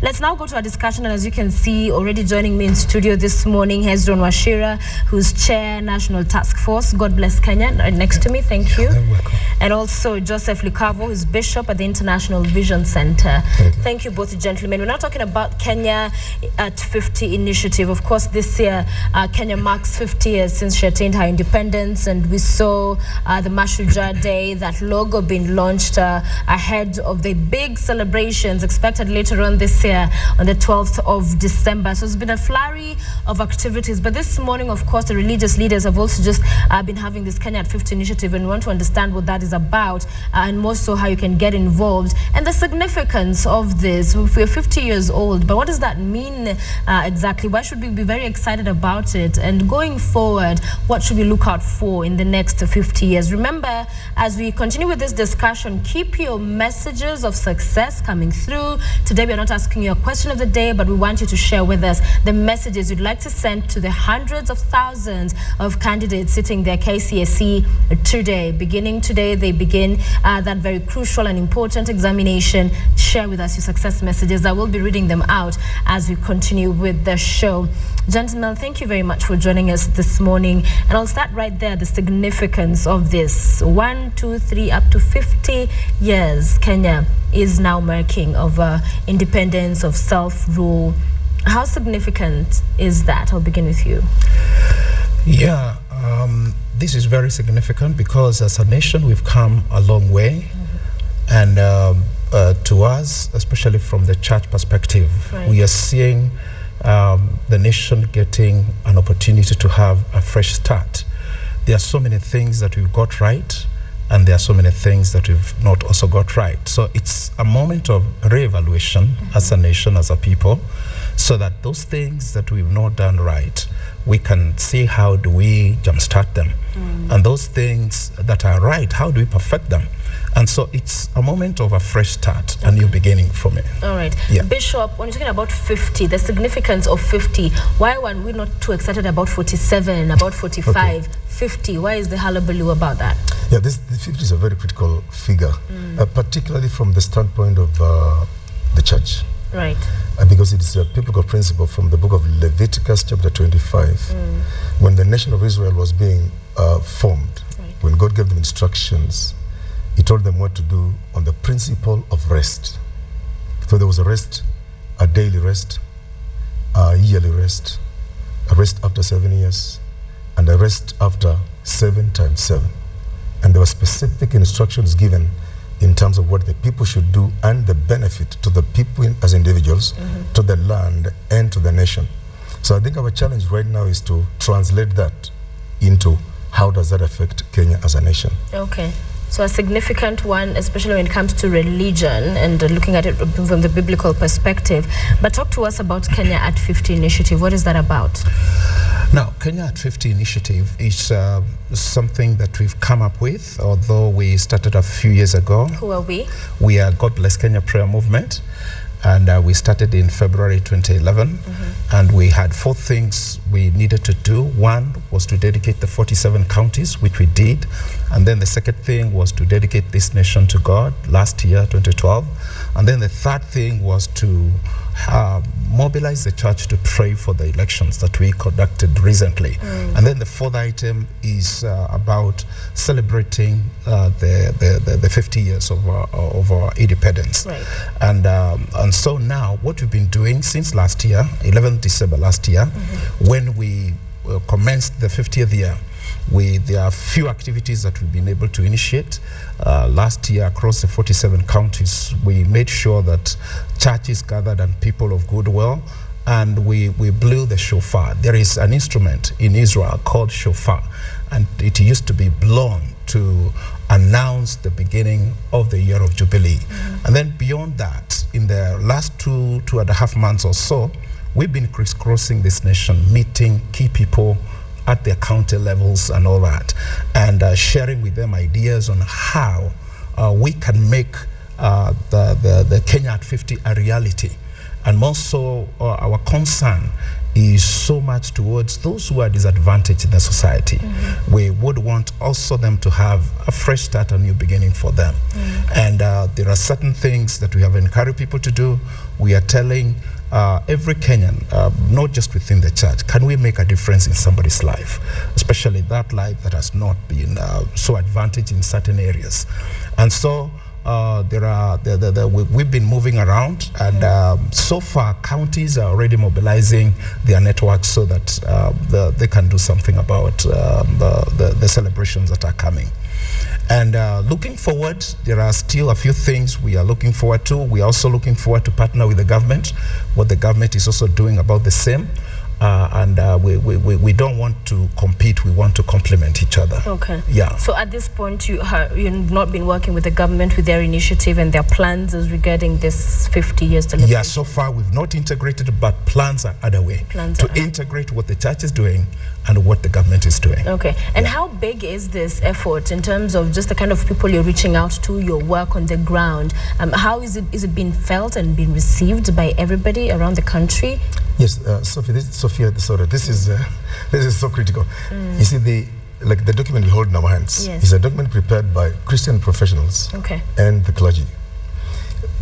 Let's now go to our discussion, and as you can see, already joining me in studio this morning, Hezron Wachira, who's Chair, National Task Force. God bless Kenya, right next to me. Thank you. You're welcome. And also Joseph Likavo, who's Bishop at the International Vision Center. Thank you both, gentlemen. We're now talking about Kenya at 50 initiative. Of course, this year, Kenya marks 50 years since she attained her independence, and we saw the Mashujaa Day, that logo being launched ahead of the big celebrations expected later on this year on the 12th of December. So it's been a flurry of activities. But this morning, of course, the religious leaders have also just been having this Kenya at 50 initiative, and want to understand what that is about, and more so how you can get involved and the significance of this. We're 50 years old, but what does that mean exactly? Why should we be very excited about it? And going forward, what should we look out for in the next 50 years? Remember, as we continue with this discussion, keep your messages of success coming through. Today, we are not asking you a question of the day, but we want you to share with us the messages you'd like to send to the hundreds of thousands of candidates sitting their KCSE today. Beginning today, they begin that very crucial and important examination. Share with us your success messages. I will be reading them out as we continue with the show. Gentlemen, thank you very much for joining us this morning. And I'll start right there, the significance of this. 1, 2, 3, up to 50 years, Kenya is now marking of independence, of self-rule. How significant is that? I'll begin with you. Yeah, this is very significant because as a nation, we've come a long way. And to us, especially from the church perspective, we are seeing the nation getting an opportunity to have a fresh start. There are so many things that we've got right, and there are so many things that we've not also got right. So it's a moment of re-evaluation as a nation, as a people, so that those things that we've not done right, we can see how do we jumpstart them. And those things that are right, how do we perfect them? And so it's a moment of a fresh start, a new beginning for me. All right. Yeah. Bishop, when you're talking about 50, the significance of 50, why are we not too excited about 47, about 45, 50? Why is the hullabaloo about that? Yeah, the 50 is a very critical figure, particularly from the standpoint of the church. Right. Because it is a biblical principle from the book of Leviticus chapter 25. When the nation of Israel was being formed, when God gave them instructions, he told them what to do on the principle of rest. So there was a rest, a daily rest, a yearly rest, a rest after 7 years, and a rest after 7 times 7. And there were specific instructions given in terms of what the people should do and the benefit to the people as individuals, to the land, and to the nation. So I think our challenge right now is to translate that into how does that affect Kenya as a nation. Okay. So a significant one, especially when it comes to religion and looking at it from the biblical perspective. But talk to us about Kenya at 50 initiative. What is that about? Now, Kenya at 50 initiative is something that we've come up with, although we started a few years ago. Who are we? We are God Bless Kenya Prayer Movement. And we started in February 2011, and we had 4 things we needed to do. One was to dedicate the 47 counties, which we did. And then the second thing was to dedicate this nation to God last year, 2012. And then the third thing was to mobilize the church to pray for the elections that we conducted recently. And then the fourth item is about celebrating the 50 years of our independence. Right. And so now what we've been doing since last year, 11th December last year, when we commenced the 50th year, there are a few activities that we've been able to initiate. Last year, across the 47 counties, we made sure that churches gathered and people of goodwill, and we blew the shofar. There is an instrument in Israel called shofar, and it used to be blown to announce the beginning of the year of Jubilee. And then beyond that, in the last 2.5 months or so, we've been crisscrossing this nation, meeting key people at their county levels and all that, and sharing with them ideas on how we can make the Kenya at 50 a reality. And more so, our concern is so much towards those who are disadvantaged in the society. We would want also them to have a fresh start, a new beginning for them. And there are certain things that we have encouraged people to do. We are telling every Kenyan, not just within the church, can we make a difference in somebody's life, especially that life that has not been so advantaged in certain areas. And so we've been moving around, and so far counties are already mobilizing their networks so that they can do something about the celebrations that are coming. And looking forward, there are still a few things we are looking forward to. We are also looking forward to partner with the government, what the government is also doing about the same. We don't want to compete, we want to complement each other. Okay. Yeah. So at this point, you've not been working with the government with their initiative and their plans as regarding this 50 years celebration? Yeah, so far we've not integrated, but plans are underway to integrate what the church is doing and what the government is doing. Okay. And how big is this effort in terms of just the kind of people you're reaching out to, your work on the ground? How is it being felt and being received by everybody around the country? Yes, Sophia, this is so critical. You see, the document we hold in our hands is a document prepared by Christian professionals and the clergy,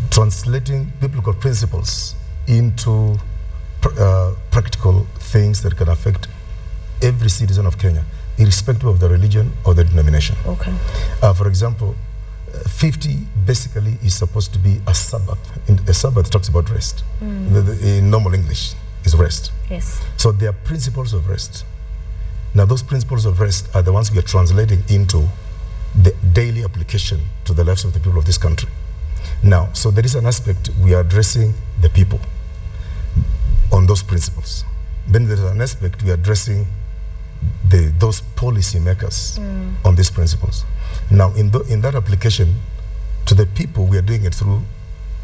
translating biblical principles into practical things that can affect every citizen of Kenya, irrespective of the religion or the denomination. Okay. For example, 50 basically is supposed to be a Sabbath. A Sabbath talks about rest. In normal English is rest. Yes. So there are principles of rest. Now those principles of rest are the ones we are translating into the daily application to the lives of the people of this country. Now, so there is an aspect we are addressing the people on those principles. Then there is an aspect we are addressing those policy makers on these principles. Now, in that application to the people, we are doing it through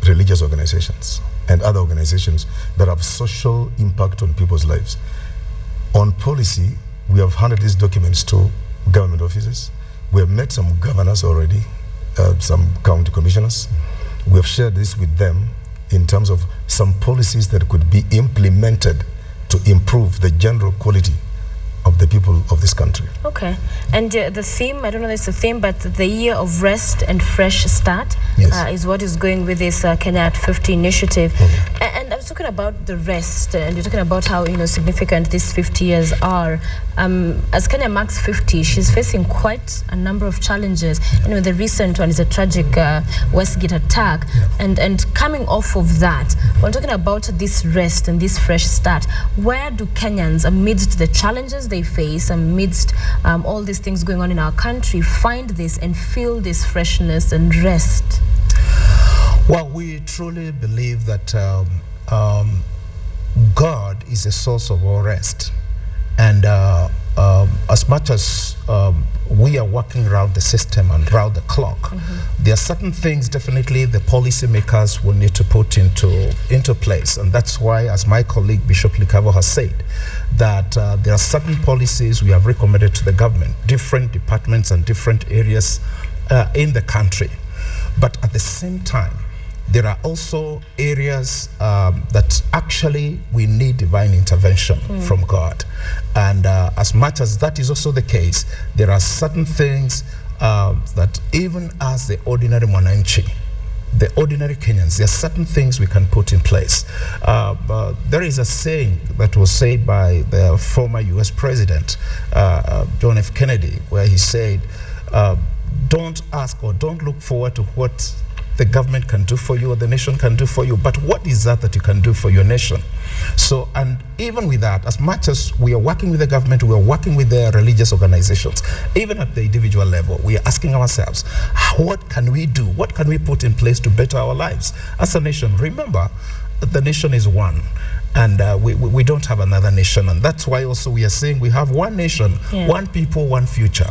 religious organizations and other organizations that have social impact on people's lives. On policy, we have handed these documents to government offices. We have met some governors already, some county commissioners. We have shared this with them in terms of some policies that could be implemented to improve the general quality of the people of this country. Okay. And the theme, I don't know if it's a theme, but the year of rest and fresh start is what is going with this Kenya at 50 initiative. And I was talking about the rest, and you're talking about how significant these 50 years are. As Kenya marks 50, she's facing quite a number of challenges. The recent one is a tragic Westgate attack. And coming off of that, we're talking about this rest and this fresh start. Where do Kenyans, amidst the challenges they face, amidst all these things going on in our country, find this and feel this freshness and rest? Well, we truly believe that God is a source of all rest. And as much as we are working around the system and around the clock, there are certain things definitely the policymakers will need to put into place. And that's why, as my colleague Bishop Likavo has said, that there are certain policies we have recommended to the government, different departments and different areas in the country. But at the same time, there are also areas that actually we need divine intervention from God. And as much as that is also the case, there are certain things that even as the ordinary mwananchi, the ordinary Kenyans, there are certain things we can put in place. There is a saying that was said by the former US President, John F. Kennedy, where he said, don't ask or don't look forward to what the government can do for you or the nation can do for you, but what is that you can do for your nation? So, and even with that, as much as we are working with the government, we are working with the religious organizations, even at the individual level, we are asking ourselves, what can we do? What can we put in place to better our lives as a nation? Remember, the nation is one. And we don't have another nation. And that's why also we are saying we have one nation, one people, one future.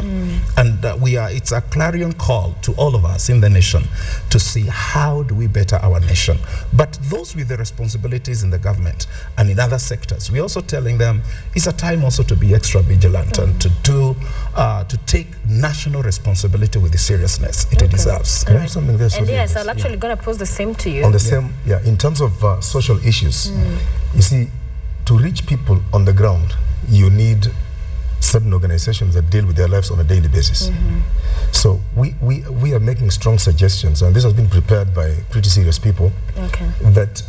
And it's a clarion call to all of us in the nation to see how do we better our nation. But those with the responsibilities in the government and in other sectors, we're also telling them it's a time also to be extra vigilant and to take national responsibility with the seriousness it deserves. Can I have something there, Sophia? And yes, I'm actually going to pose the same to you. On the same, in terms of social issues, you see, to reach people on the ground, you need certain organizations that deal with their lives on a daily basis. So we are making strong suggestions, and this has been prepared by pretty serious people, that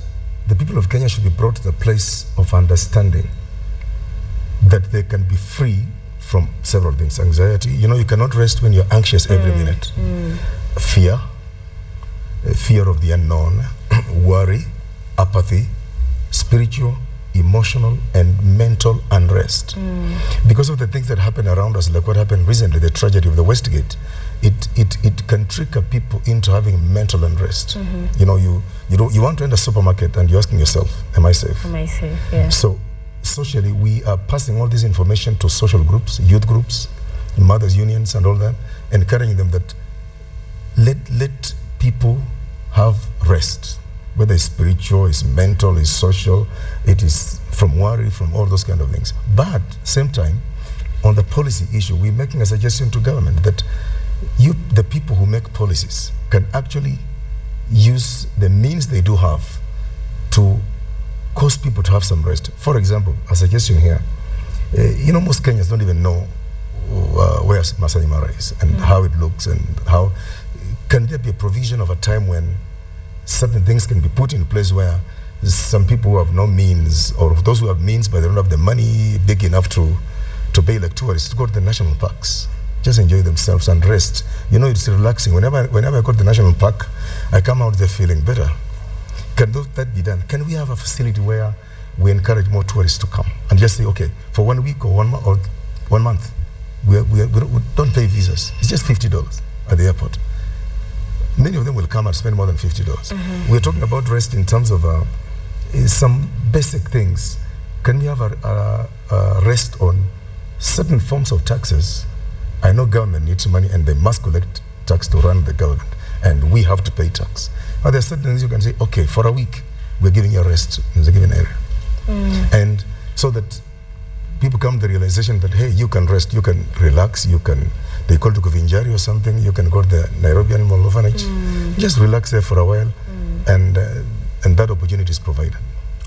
the people of Kenya should be brought to the place of understanding that they can be free from several things. Anxiety, you know, you cannot rest when you're anxious every minute. Fear of the unknown, worry, apathy, spiritual, emotional, and mental unrest. Because of the things that happen around us, like what happened recently, the tragedy of the Westgate, it can trick people into having mental unrest. You know, you want to enter a supermarket and you're asking yourself, am I safe? Am I safe? Yeah. So socially, we are passing all this information to social groups, youth groups, mothers' unions, and all that, encouraging them that let people have rest, whether it's spiritual, it's mental, it's social, it is from worry, from all those kind of things. But same time, on the policy issue, we're making a suggestion to government that the people who make policies, can actually use the means they do have to cause people to have some rest. For example, a suggestion here, you know, most Kenyans don't even know where Masai Mara is and how it looks, and how can there be a provision of a time when certain things can be put in place where some people who have no means, or those who have means but they don't have the money big enough to pay like tourists, to go to the national parks, just enjoy themselves and rest. You know, it's relaxing. Whenever I go to the national park, I come out there feeling better. Can that be done? Can we have a facility where we encourage more tourists to come and just say, okay, for 1 week or 1 month, we don't pay visas. It's just $50 at the airport. Many of them will come and spend more than $50. We're talking about rest in terms of some basic things. Can we have a rest on certain forms of taxes? I know government needs money and they must collect tax to run the government, and we have to pay tax. But there are certain things you can say, okay, for a week, we're giving you a rest in the given area. And so that people come to the realization that, hey, you can rest, you can relax, you can, they call it Kuvinjari or something, you can go to the Nairobi Animal Orphanage, just relax there for a while, and that opportunity is provided.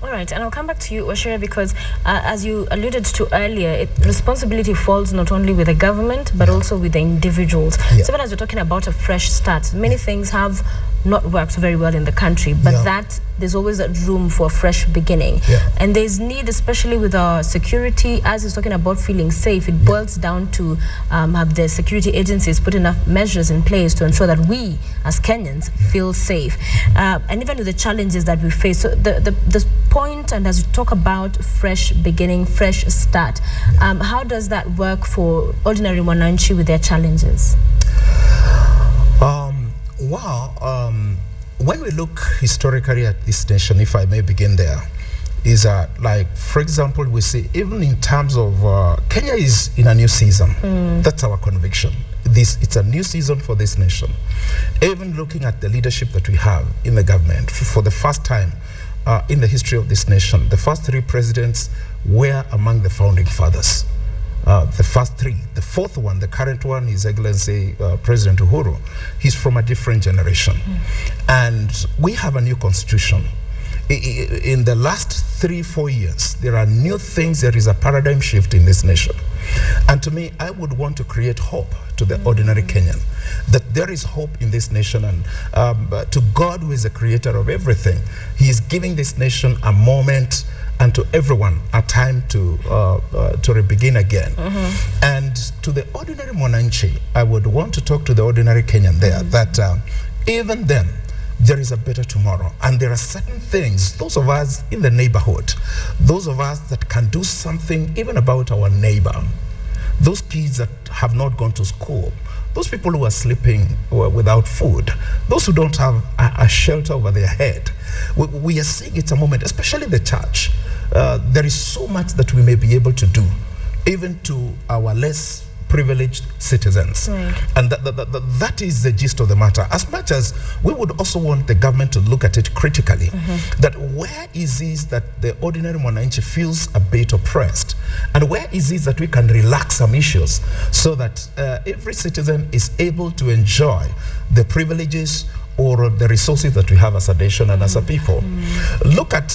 All right, and I'll come back to you, Oshira, because as you alluded to earlier, responsibility falls not only with the government, but also with the individuals. So when as we're talking about a fresh start, many things have not worked very well in the country, but that there's always that room for a fresh beginning. And there's need, especially with our security, as he's talking about feeling safe, it boils down to have the security agencies put enough measures in place to ensure that we, as Kenyans, feel safe. And even with the challenges that we face, so the point, and as you talk about fresh beginning, fresh start, how does that work for ordinary Wananchi with their challenges? When we look historically at this nation, if I may begin there, is like, for example, we see even in terms of Kenya is in a new season. That's our conviction. It's a new season for this nation. Even looking at the leadership that we have in the government, for the first time in the history of this nation, the first 3 presidents were among the founding fathers. The first 3. The fourth one, the current one, is Excellency President Uhuru. He's from a different generation. And we have a new constitution. In the last 3-4 years, there are new things. There is a paradigm shift in this nation. And to me, I would want to create hope to the ordinary Kenyan, that there is hope in this nation. And to God, who is the creator of everything, he is giving this nation a moment, and to everyone a time to begin again. And to the ordinary Mwananchi, I would want to talk to the ordinary Kenyan there, that even then, there is a better tomorrow. And there are certain things, those of us in the neighborhood, those of us that can do something even about our neighbor, those kids that have not gone to school, those people who are sleeping without food, those who don't have a shelter over their head. We are seeing it's a moment, especially the church. There is so much that we may be able to do, even to our less privileged citizens. Right. And that is the gist of the matter. As much as we would also want the government to look at it critically, that where is it that the ordinary mwananchi feels a bit oppressed, and where is it that we can relax some issues so that every citizen is able to enjoy the privileges or the resources that we have as a nation and as a people. Look at,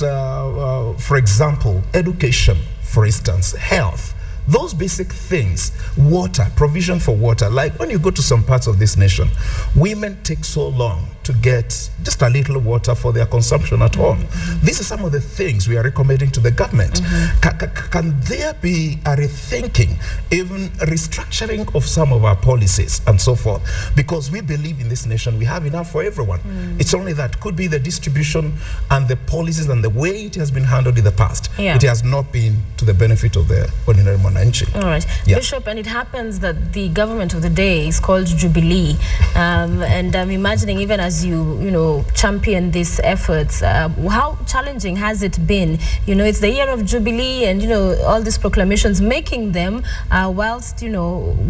for example, education, for instance, health. Those basic things, water, provision for water. Like when you go to some parts of this nation, women take so long to get just a little water for their consumption at home. These are some of the things we are recommending to the government. Can there be a rethinking, even restructuring of some of our policies and so forth? Because we believe in this nation we have enough for everyone. It's only that could be the distribution and the policies and the way it has been handled in the past. Yeah. It has not been to the benefit of the ordinary mwananchi. All right. Yeah. Bishop, and it happens that the government of the day is called Jubilee. And I'm imagining, even as you champion these efforts, how challenging has it been? It's the year of Jubilee, and all these proclamations, making them whilst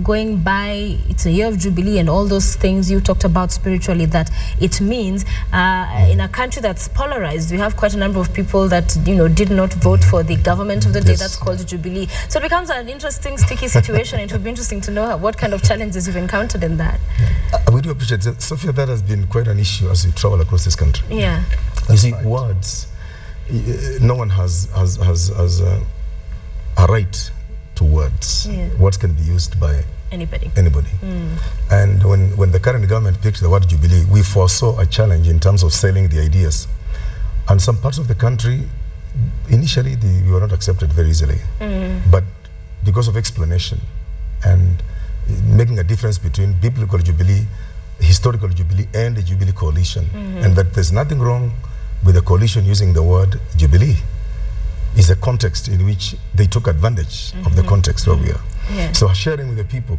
going by, it's a year of Jubilee and all those things you talked about spiritually that it means. In a country that's polarized, we have quite a number of people that did not vote for the government of the day. That's called Jubilee. So it becomes an interesting, sticky situation. It would be interesting to know what kind of challenges you've encountered in that. We do appreciate that. Sophia, that has been quite an issue as we travel across this country. Yeah. You see, words, no one has a right to words. Yeah. Words can be used by anybody. And when the current government picked the word Jubilee, we foresaw a challenge in terms of selling the ideas. And some parts of the country, initially, we were not accepted very easily. But because of explanation and making a difference between biblical Jubilee, historical Jubilee, and the Jubilee coalition, and that there's nothing wrong with the coalition using the word Jubilee, is a context in which they took advantage of the context where we are. Yeah. So sharing with the people,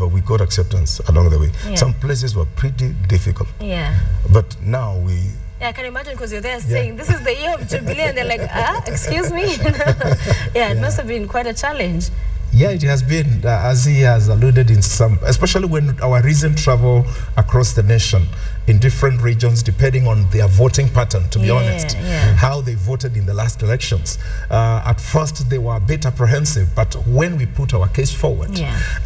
we got acceptance along the way. Yeah. Some places were pretty difficult. Yeah. But now we... Yeah, I can imagine, because you're there saying, this is the year of Jubilee, and they're like, excuse me? It must have been quite a challenge. Yeah, it has been, as he has alluded in some, especially when our recent travel across the nation in different regions, depending on their voting pattern, to be honest, how they voted in the last elections. At first, they were a bit apprehensive, but when we put our case forward,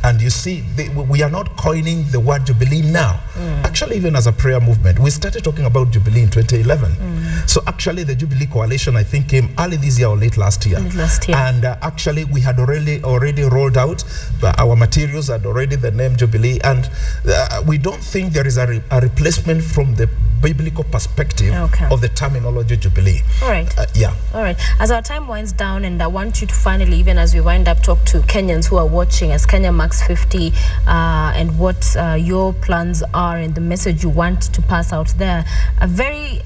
and you see, we are not coining the word Jubilee now. Actually, even as a prayer movement, we started talking about Jubilee in 2011. So actually, the Jubilee Coalition, I think, came early this year or late last year. And actually, we had already rolled out our materials, had already the name Jubilee, and we don't think there is a replacement from the biblical perspective of the terminology Jubilee. All right. All right. As our time winds down, and I want you to finally, even as we wind up, talk to Kenyans who are watching as Kenya marks 50, and what your plans are and the message you want to pass out there. A very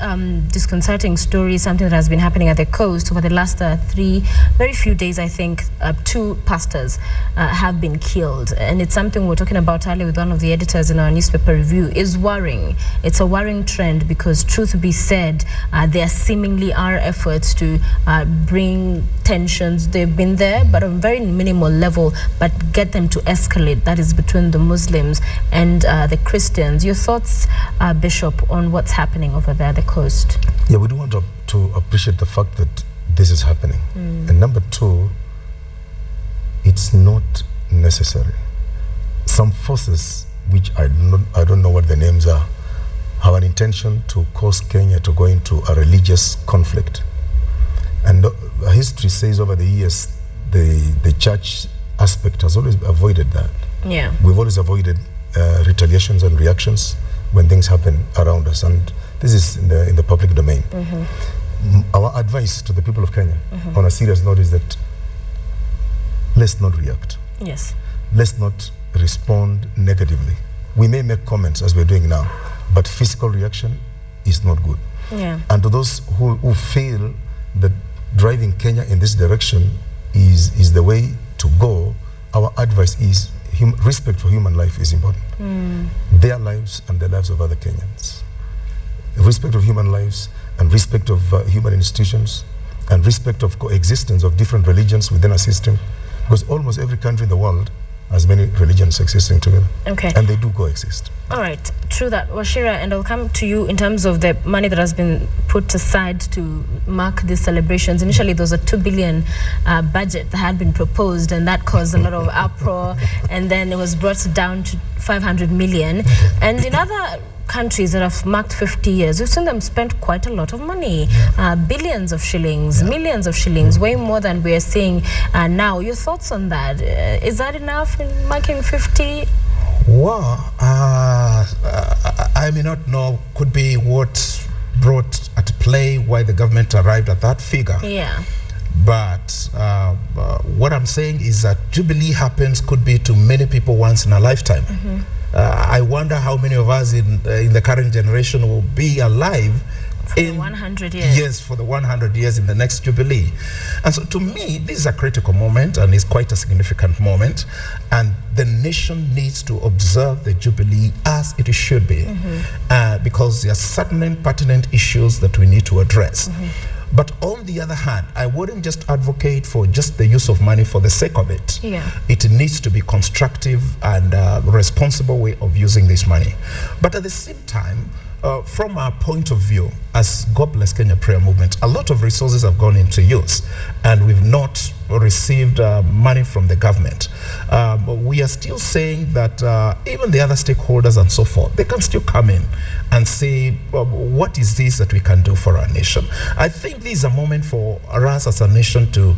disconcerting story, something that has been happening at the coast over the last very few days. I think 2 pastors have been killed, and it's something we're talking about earlier with one of the editors in our newspaper review. Is worrying. It's a worrying trend, because truth be said, there seemingly are efforts to bring tensions. They've been there, but on a very minimal level, but get them to escalate. That is between the Muslims and the Christians. Your thoughts, Bishop, on what's happening over there at the coast? Yeah, we do want to appreciate the fact that this is happening. And number 2, it's not necessary. Some forces, which I don't know what the names are, have an intention to cause Kenya to go into a religious conflict. And history says over the years, the church aspect has always avoided that. Yeah. We've always avoided retaliations and reactions when things happen around us, and this is in the public domain. Our advice to the people of Kenya, on a serious note, is that let's not react. Yes. Let's not respond negatively. We may make comments as we're doing now, but physical reaction is not good. Yeah. And to those who feel that driving Kenya in this direction is the way to go, our advice is respect for human life is important. Their lives and the lives of other Kenyans. Respect of human lives and respect of human institutions and respect of coexistence of different religions within a system. Because almost every country in the world has many religions existing together. Okay. And they do coexist. All right, true that. Washira, and I'll come to you in terms of the money that has been put aside to mark these celebrations. Initially, there was a 2 billion budget that had been proposed, and that caused a lot of uproar, and then it was brought down to 500 million. And in other countries that have marked 50 years, we've seen them spend quite a lot of money, billions of shillings, millions of shillings, way more than we are seeing now. Your thoughts on that? Is that enough in marking 50? Well, I may not know, could be what brought at play why the government arrived at that figure. Yeah. But what I'm saying is that Jubilee happens could be to many people once in a lifetime. I wonder how many of us in the current generation will be alive in 100 years. Yes, for the 100 years in the next Jubilee. And so to me, this is a critical moment and it's quite a significant moment. And the nation needs to observe the Jubilee as it should be, because there are certain and pertinent issues that we need to address. But on the other hand, I wouldn't just advocate for just the use of money for the sake of it. Yeah. It needs to be constructive and responsible way of using this money. But at the same time, from our point of view, as God Bless Kenya Prayer Movement, a lot of resources have gone into use, and we've not received money from the government. We are still saying that even the other stakeholders and so forth, they can still come in and say, what is this that we can do for our nation? I think this is a moment for us as a nation to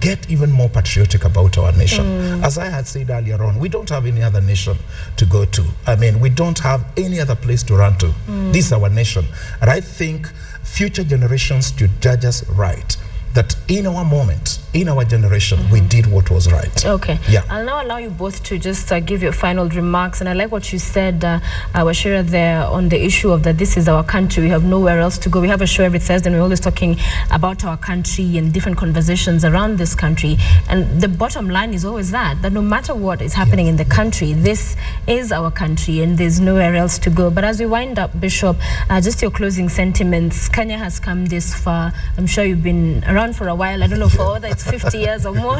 get even more patriotic about our nation. As I had said earlier on, we don't have any other nation to go to. I mean, we don't have any other place to run to. This is our nation. And I think future generations should judge us right, that in our moment, in our generation, we did what was right. Okay. Yeah. I'll now allow you both to just give your final remarks. And I like what you said, Washira, there on the issue of that this is our country. We have nowhere else to go. We have a show every Thursday and we're always talking about our country and different conversations around this country. And the bottom line is always that no matter what is happening in the country, this is our country and there's nowhere else to go. But as we wind up, Bishop, just your closing sentiments. Kenya has come this far. I'm sure you've been around for a while. I don't know for whether it's 50 years or more,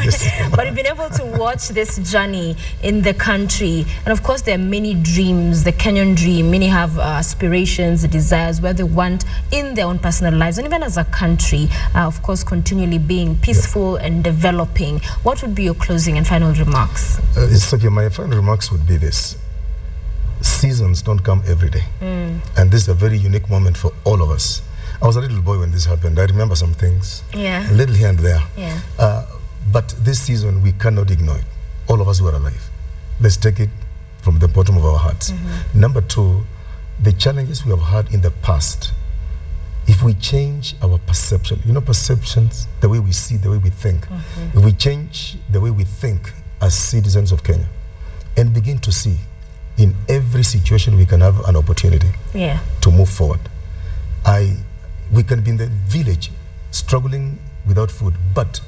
but you've been able to watch this journey in the country. And of course, there are many dreams, the Kenyan dream. Many have aspirations, desires, where they want in their own personal lives, and even as a country, of course, continually being peaceful and developing. What would be your closing and final remarks? Sophia, my final remarks would be this. Seasons don't come every day. And this is a very unique moment for all of us. I was a little boy when this happened. I remember some things, a little here and there. But this season, we cannot ignore it. All of us who are alive. Let's take it from the bottom of our hearts. Number two, the challenges we have had in the past, if we change our perception, perceptions, the way we see, the way we think, if we change the way we think as citizens of Kenya and begin to see in every situation we can have an opportunity to move forward. We can be in the village struggling without food, but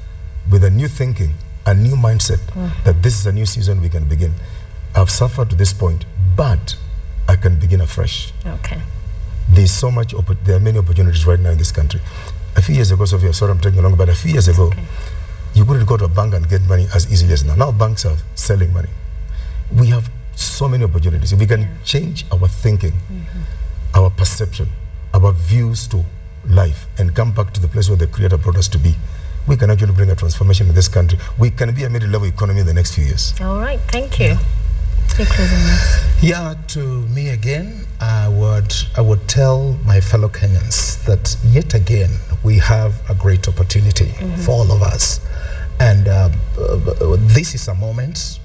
with a new thinking, a new mindset, that this is a new season we can begin. I've suffered to this point, but I can begin afresh. Okay. There's so much, there are many opportunities right now in this country. A few years ago, Sophia, sorry I'm taking long, but a few years ago, you couldn't go to a bank and get money as easily as now. Now banks are selling money. We have so many opportunities. If we can change our thinking, our perception, our views to life, and come back to the place where the Creator brought us to be, we can actually bring a transformation in this country. We can be a middle-level economy in the next few years. All right, thank you. Yeah, to me again, I would tell my fellow Kenyans that yet again we have a great opportunity for all of us. And this is a moment,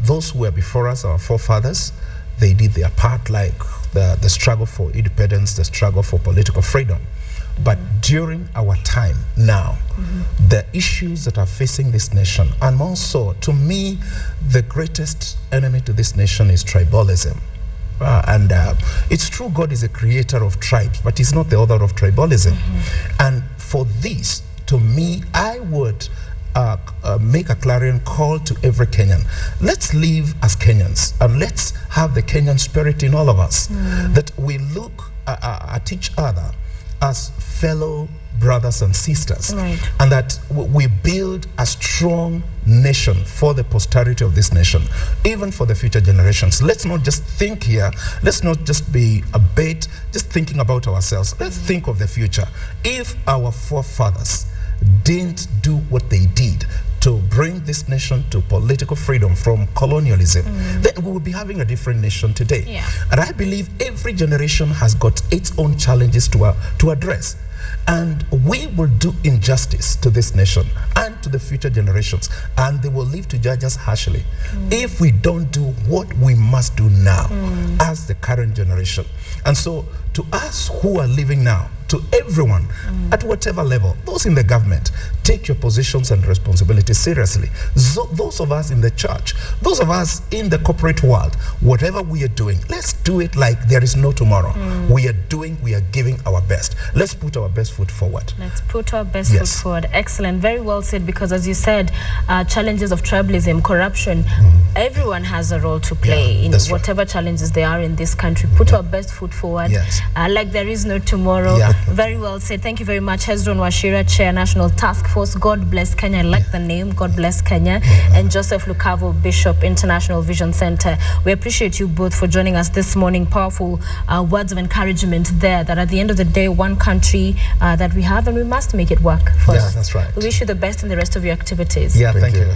those who were before us, our forefathers, they did their part, like the struggle for independence, the struggle for political freedom. But during our time now, the issues that are facing this nation, and also, to me, the greatest enemy to this nation is tribalism. It's true God is a creator of tribes, but he's not the author of tribalism. And for this, to me, I would make a clarion call to every Kenyan. Let's live as Kenyans, and let's have the Kenyan spirit in all of us, that we look at each other as fellow brothers and sisters, and that we build a strong nation for the posterity of this nation, even for the future generations. Let's not just think here, let's not just be a bit just thinking about ourselves. Let's think of the future. If our forefathers didn't do what they did to bring this nation to political freedom from colonialism, then we would be having a different nation today. And I believe every generation has got its own challenges to address. And we will do injustice to this nation and to the future generations, and they will live to judge us harshly if we don't do what we must do now as the current generation. And so to us who are living now, to everyone at whatever level, those in the government, take your positions and responsibilities seriously. Those of us in the church, those of us in the corporate world, whatever we are doing, let's do it like there is no tomorrow. We are giving our best. Let's put our best foot forward. Let's put our best foot forward. Excellent. Very well said, because as you said, challenges of tribalism, corruption, everyone has a role to play in whatever challenges there are in this country. Put our best foot forward, like there is no tomorrow. Very well said. Thank you very much, Hezron Wachira, Chair, National Task Force. God bless Kenya. I like the name, God bless Kenya. And Joseph Lukavo, Bishop, International Vision Center. We appreciate you both for joining us this morning. Powerful words of encouragement there, that at the end of the day, one country that we have, and we must make it work for us. That's right. We wish you the best in the rest of your activities. Thank you.